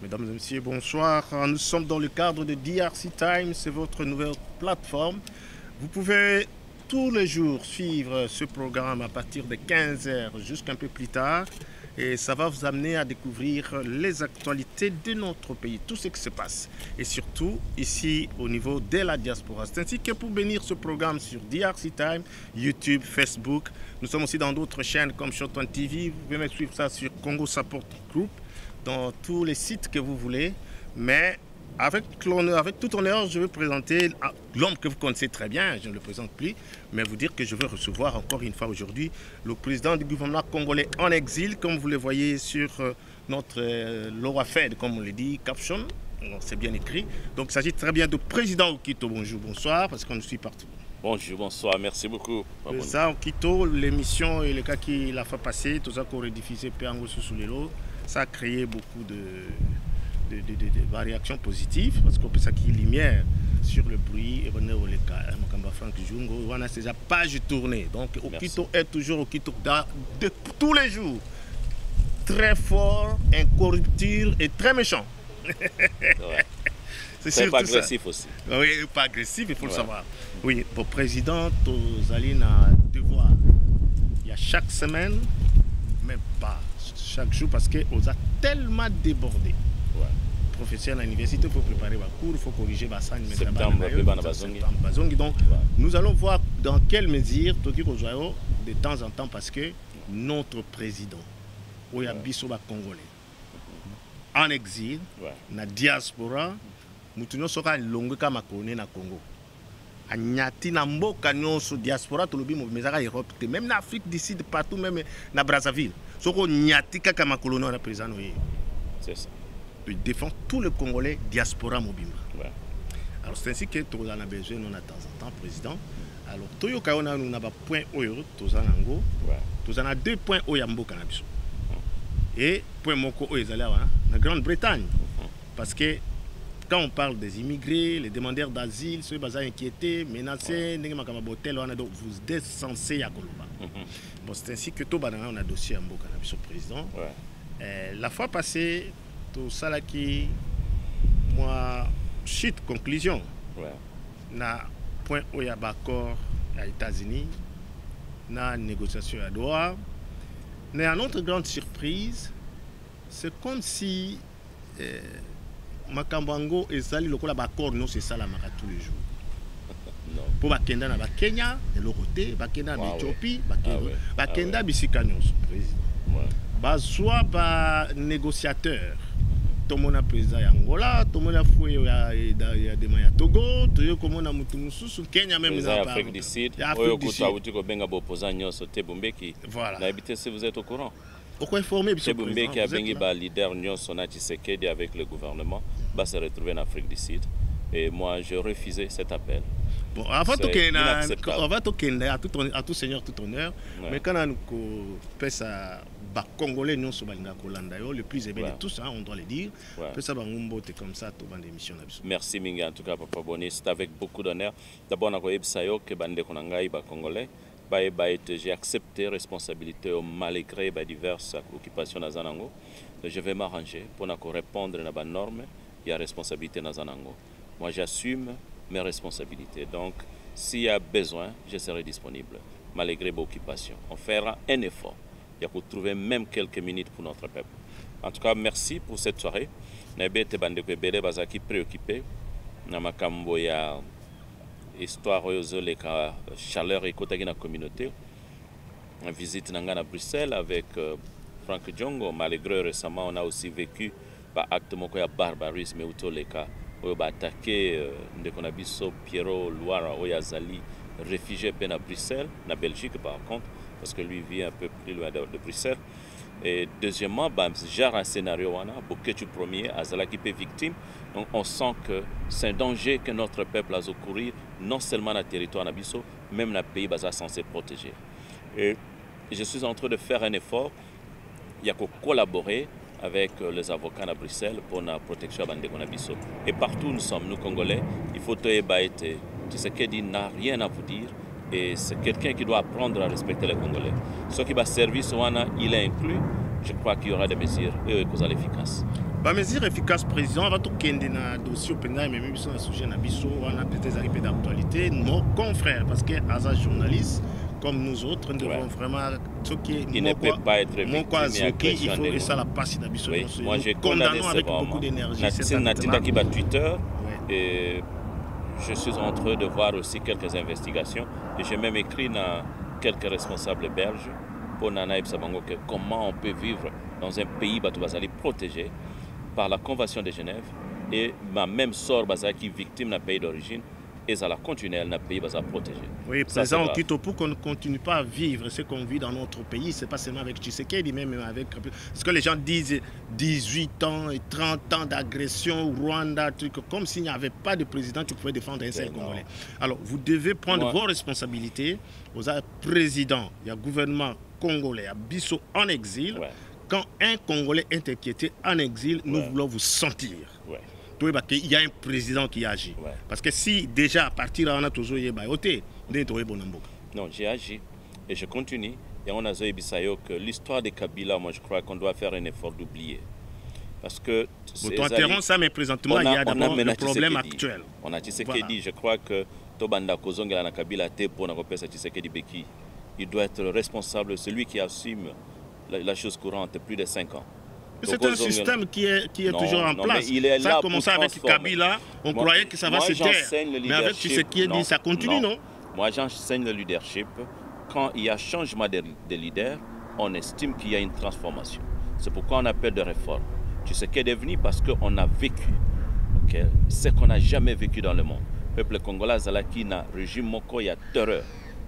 Mesdames et messieurs, bonsoir. Nous sommes dans le cadre de DRC Time, c'est votre nouvelle plateforme. Vous pouvez tous les jours suivre ce programme à partir de 15h jusqu'un peu plus tard. Et ça va vous amener à découvrir les actualités de notre pays, tout ce qui se passe. Et surtout, ici, au niveau de la diaspora. C'est ainsi que pour bénir ce programme sur DRC Time, YouTube, Facebook. Nous sommes aussi dans d'autres chaînes comme Shot One TV. Vous pouvez me suivre ça sur Congo Support Group, dans tous les sites que vous voulez. Mais avec tout honneur, je vais présenter l'homme que vous connaissez très bien, je ne le présente plus, mais vous dire que je vais recevoir encore une fois aujourd'hui le président du gouvernement congolais en exil, comme vous le voyez sur notre Laura Fed, comme on le dit, caption, c'est bien écrit. Donc il s'agit très bien de président Okito. Bonjour, bonsoir, parce qu'on nous suit partout. Bonjour, bonsoir, merci beaucoup. Ça, Okito, l'émission et le cas qu'il a fait passer, tout ça qu'on rediffusé Péango sous les lots, ça a créé beaucoup de réactions positives parce qu'on peut ça qui lumière sur le bruit et on est Franck Jungo, on a déjà page tournée. Donc Okito est toujours Okito de tous les jours. Très fort, incorruptible et très méchant. Ouais. C'est pas agressif aussi. Oui, pas agressif, il faut le savoir. Oui, pour président, aux alliés à devoir. Il y a chaque semaine, même pas chaque jour, parce qu'on a tellement débordé. Ouais. Professeur à l'université, il faut préparer ma cours, il faut corriger ma salle. Donc, nous allons voir dans quelle mesure, de temps en temps, parce que notre président, Oyabisoba Congolais, en exil, na diaspora, nous sommes longue comme na Congo. Anyati na mboka nyonso diaspora tolobi mezaka Europe, même en Afrique du Sud, partout, même na Brazzaville. Soko nyati kaka makolono na président. C'est ça. Il défend tout le Congolais diaspora mobimba. Ouais. Alors c'est ainsi que nous avons besoin de temps en temps président. Alors Toyoka on a un point oyo tozanango. Nous avons 2 points oyambo cannabis. Et point moko oyezala na Grande-Bretagne. Parce que quand on parle des immigrés, les demandeurs d'asile, ceux qui sont inquiétés, menacés, vous êtes censés à Koloba. Bon, c'est ainsi que tout on a dossier en cannabis au président. La fois passée, tout ça là qui, moi, chute conclusion. Na point où il y a accord aux États-Unis, na négociation à Doha. Mais à notre grande surprise, c'est comme si Makambango et Sali le accord non c'est ça la mara tous les jours. Pour Bakenda na Kenya, de l'autre côté, Bakenda na Éthiopie, Bakenda bisikanyos président. Soit ba négociateur. Tout le monde a président Angola, tout le monde a fouillé des Maya Togo, tout le monde a mutumussu Kenya même les Afrique du Sud. Voilà. Si vous êtes au courant. Pourquoi informer Tebumbe qui a bengi leader Nyonsona Tshisekedi avec le gouvernement va se retrouver en Afrique du Sud. Et moi, je refusais cet appel. Bon, avant tout, on va à tout seigneur, tout honneur. Mais quand on fait ça, Congolais, nous sommes le plus aimé de tous, on doit le dire. Comme ça, tout l'émission. Merci Minga, en tout cas, Papa Boni. C'est avec beaucoup d'honneur. D'abord, on a que Bande Konangaï, Congolais. J'ai accepté responsabilité malgré diverses occupations dans Zanango. Je vais m'arranger pour répondre à la norme et à la responsabilité dans Zanango. Moi, j'assume mes responsabilités. Donc, s'il y a besoin, je serai disponible, malgré vos occupations. On fera un effort. Il faut trouver même quelques minutes pour notre peuple. En tout cas, merci pour cette soirée. Nabete Bandeko Bele Bazaki préoccupé. Namakambo ya histoire de la chaleur et de la communauté. Une visite à Bruxelles avec Franck Djongo. Malgré récemment, on a aussi vécu par acte de barbarisme et les cas. On a attaqué Pierrot Loire Oyazali, réfugié à Bruxelles, en Belgique par contre, parce que lui vit un peu plus loin de Bruxelles. Et deuxièmement, j'ai un scénario, Boketu premier, Azala qui est victime. Donc on sent que c'est un danger que notre peuple a courir, non seulement dans le territoire Nabiso, même dans le pays censé protéger. Et je suis en train de faire un effort. Il y a qu'à collaborer avec les avocats à Bruxelles pour la protection de Nabiso. Et partout où nous sommes, nous Congolais, il faut te baïter. Tu sais qu'il n'a rien à vous dire. Et c'est quelqu'un qui doit apprendre à respecter les Congolais. Ce qui va servir, il est inclus. Je crois qu'il y aura des mesures efficaces. Ba mesure efficace président va tout kende na dossier openda mais même sur un sujet na biso on a peut-être arrivé d'actualité nos confrères parce que as un journaliste comme nous autres nous devons vraiment ce qui il ne peut pas être victime il faut et ça la passe na biso. Moi j'ai condamné avec beaucoup d'énergie c'est Natinda qui bat Twitter et je suis en train de voir aussi quelques investigations et j'ai même écrit dans quelques responsables belges pour Nanaïb Sabango que comment on peut vivre dans un pays qui protégé par la Convention de Genève et ma même sort qui est victime dans le pays d'origine et ça la continue dans le pays protégé. Oui, président Okito, pour qu'on ne continue pas à vivre ce qu'on vit dans notre pays, c'est pas seulement avec Tshisekedi, même avec... Parce que les gens disent 18 ans et 30 ans d'agression au Rwanda, comme s'il n'y avait pas de président qui pouvait défendre un seul Congolais. Alors, vous devez prendre vos responsabilités. Vous avez président, il y a gouvernement congolais, à Bissau en exil. Quand un Congolais est inquiété en exil, nous voulons vous sentir. Il y a un président qui agit. Parce que si déjà à partir de là, non, j'ai agi et je continue. Et on a dit que l'histoire de Kabila, moi je crois qu'on doit faire un effort d'oublier. Parce que... Vous interrompez ça, mais présentement, il y a d'abord le problème actuel. On a Tshisekedi, je crois que Tobanda Kozonga na Kabila Tepo na kopesa Tshisekedi Beki. Il doit être responsable, celui qui assume la chose courante plus de 5 ans. C'est un système qui est toujours en place. Ça a commencé avec Kabila, on croyait que ça va se taire. Mais avec Tshisekedi, ça continue, non? Moi, j'enseigne le leadership. Quand il y a changement de leader, on estime qu'il y a une transformation. C'est pourquoi on appelle de réforme. Tshisekedi est venu parce qu'on a vécu ce qu'on n'a jamais vécu dans le monde. Le peuple congolais, qui n'a régime moko, il y a terreur.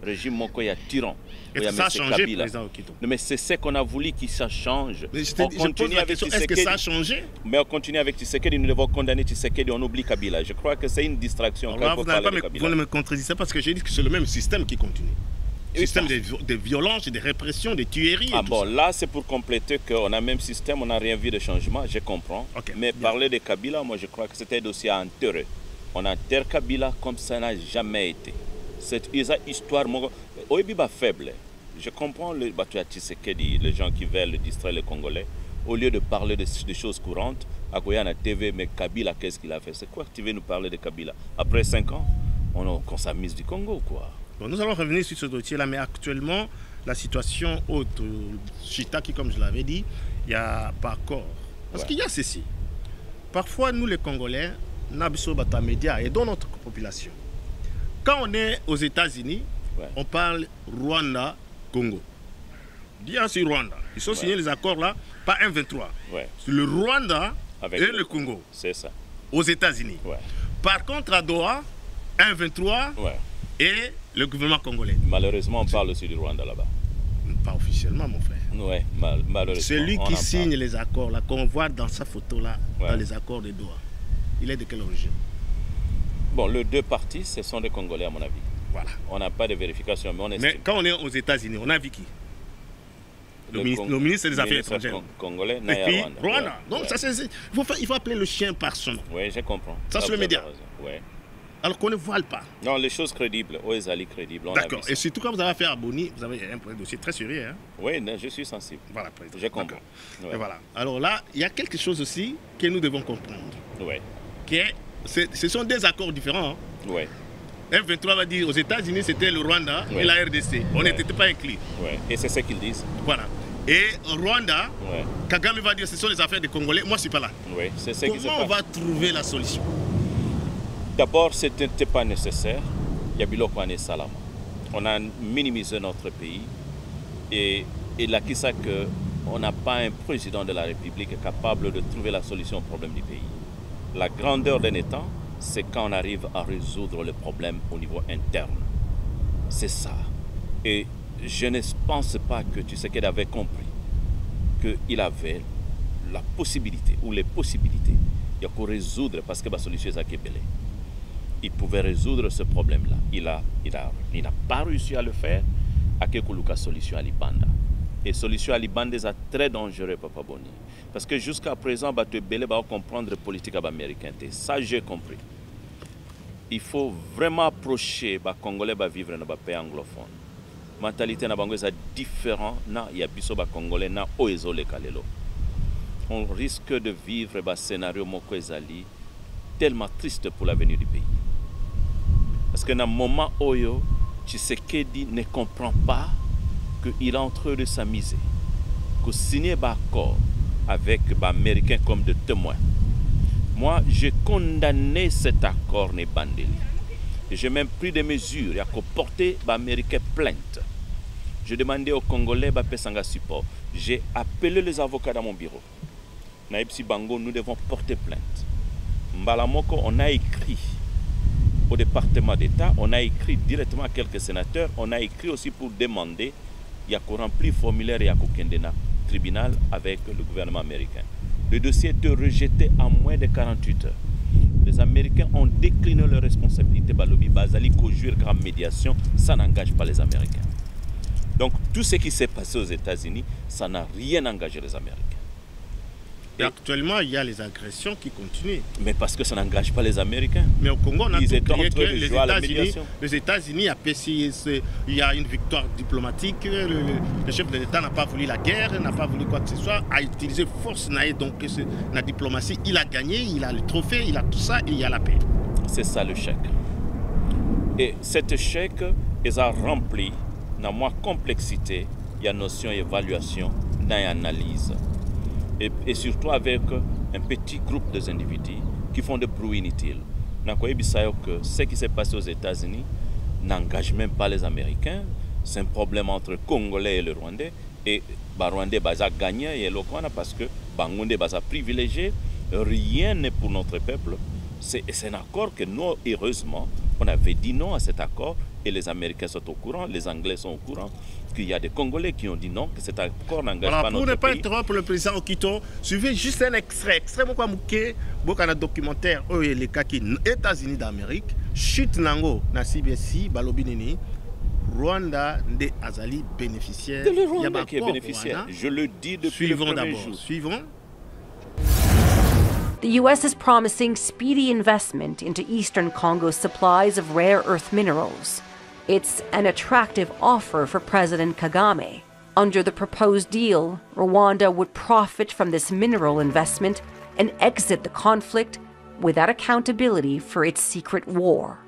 Régime moko, il y a tyran. Et ça a changé, président Okito. Mais c'est ce qu'on a voulu que ça change. On continue avec Tshisekedi. Est-ce que ça a changé? Mais on continue avec Tshisekedi, nous devons condamner Tshisekedi, on oublie Kabila. Je crois que c'est une distraction. Vous ne me contredisez pas parce que j'ai dit que c'est le même système qui continue. Système de violence, de répression, de tueries. Ah bon, là c'est pour compléter qu'on a le même système, on n'a rien vu de changement, je comprends. Mais parler de Kabila, moi je crois que c'était un dossier enterré. On enterre Kabila comme ça n'a jamais été. Cette histoire, Oebiba faible. Je comprends les gens qui veulent distraire les Congolais. Au lieu de parler de choses courantes, à la TV, mais Kabila, qu'est-ce qu'il a fait? C'est quoi que tu veux nous parler de Kabila? Après 5 ans, on s'amuse du Congo ou quoi? Bon, nous allons revenir sur ce dossier-là, mais actuellement, la situation haute, Chita, qui, comme je l'avais dit, il n'y a pas accord. Parce qu'il y a ceci. Parfois, nous les Congolais, nous avons des médias et dans notre population. Quand on est aux États-Unis, on parle Rwanda, Congo. Bien sûr Rwanda. Ils ont signé les accords là, pas 1-23. C'est le Rwanda et le Congo. C'est ça. Aux États-Unis. Par contre, à Doha, 1-23 et le gouvernement congolais. Malheureusement, on parle aussi du Rwanda là-bas. Pas officiellement, mon frère. Oui, malheureusement. C'est lui qui signe les accords là, qu'on voit dans sa photo là, dans les accords de Doha. Il est de quelle origine? Bon, les deux parties, ce sont des Congolais à mon avis. Voilà. On n'a pas de vérification, mais on estime. Mais quand on est aux États-Unis, on a vu qui? Le ministre des Affaires étrangères. Congolais, et puis Rwanda. Donc ça, il faut appeler le chien par son nom. Oui, je comprends. Ça, c'est le média. Alors qu'on ne voile pas. Non, les choses crédibles, Oezali crédibles. D'accord. Et surtout quand vous avez fait à Boni, vous avez un dossier très sérieux. Hein? Oui, je suis sensible. Voilà, président. Je comprends. Et voilà. Alors là, il y a quelque chose aussi que nous devons comprendre. Ce sont des accords différents. Hein? M23 va dire aux États-Unis c'était le Rwanda et la RDC. On n'était pas inclus. Et c'est ce qu'ils disent. Voilà. Et Rwanda, Kagame va dire ce sont les affaires des Congolais. Moi je ne suis pas là. Comment on va trouver la solution? D'abord, ce n'était pas nécessaire. Yabilokwane Salama. On a minimisé notre pays et il a qui ça qu'on n'a pas un président de la République capable de trouver la solution au problème du pays. La grandeur d'un État, c'est quand on arrive à résoudre le problème au niveau interne. C'est ça. Et je ne pense pas que Tshisekedi avait compris qu'il avait la possibilité ou les possibilités de résoudre parce que la solution est à Kébélé. Il pouvait résoudre ce problème-là. Il n'a pas réussi à le faire. À Kekuluka solution à Libanda. Et solution à Libanda est très dangereux, Papa Boni. Parce que jusqu'à présent, Bélé va comprendre la politique américaine. Ça, j'ai compris. Il faut vraiment approcher les Congolais à vivre dans le pays anglophone. La mentalité est différente. Il y a des Congolais qui sont on risque de vivre un scénario moko ezali tellement triste pour l'avenir du pays. Parce que dans le moment où Tshisekedi ne comprend pas qu'il est en train de s'amuser, que signer un accord avec les Américains comme de témoins. Moi, j'ai condamné cet accord ne Bandeli. Et j'ai même pris des mesures. Il y a porté les Américains plainte. J'ai demandé aux Congolais de faire support. J'ai appelé les avocats dans mon bureau. Naïpsi Bango, nous devons porter plainte. Mbalamoko, on a écrit au département d'État, on a écrit directement à quelques sénateurs, on a écrit aussi pour demander, il y a qu'on remplit le formulaire et il y a qu'on tribunal avec le gouvernement américain. Le dossier était rejeté en moins de 48 heures. Les Américains ont décliné leurs responsabilités. Balobi Bazali, conjure grande médiation, ça n'engage pas les Américains. Donc tout ce qui s'est passé aux États-Unis, ça n'a rien engagé les Américains. Et actuellement, il y a les agressions qui continuent. Mais parce que ça n'engage pas les Américains. Mais au Congo, on a crié que les États-Unis apprécient, il y a une victoire diplomatique. Le chef de l'État n'a pas voulu la guerre, n'a pas voulu quoi que ce soit, a utilisé force. Donc la diplomatie, il a gagné, il a le trophée, il a tout ça et il y a la paix. C'est ça le chèque. Et cet chèque, ils ont rempli dans moins complexité, il y a notion d'évaluation, d'analyse. Et surtout avec un petit groupe d'individus qui font des bruits inutiles. Que ce qui s'est passé aux États-Unis n'engage même pas les Américains. C'est un problème entre Congolais et le Rwandais. Et les Rwandais ont gagné et le Rwanda parce que les Rwandais ont privilégié. Rien n'est pour notre peuple. C'est un accord que nous, heureusement, on avait dit non à cet accord. Et les Américains sont au courant, les Anglais sont au courant, qu'il y a des Congolais qui ont dit non, que cet accord n'engage pas notre pays. Pour ne pas interrompre le président Okito, suivez juste un extrait pourquoi Mouké, beaucoup de documentaire, les cas qui États-Unis d'Amérique, chute nango na CBC, Balobinini, Rwanda de Azali bénéficiaire. C'est le Rwanda qui est bénéficiaire. Je le dis depuis le premier jour. Suivons. The U.S. is promising speedy investment into eastern Congo's supplies of rare earth minerals. It's an attractive offer for President Kagame. Under the proposed deal, Rwanda would profit from this mineral investment and exit the conflict without accountability for its secret war.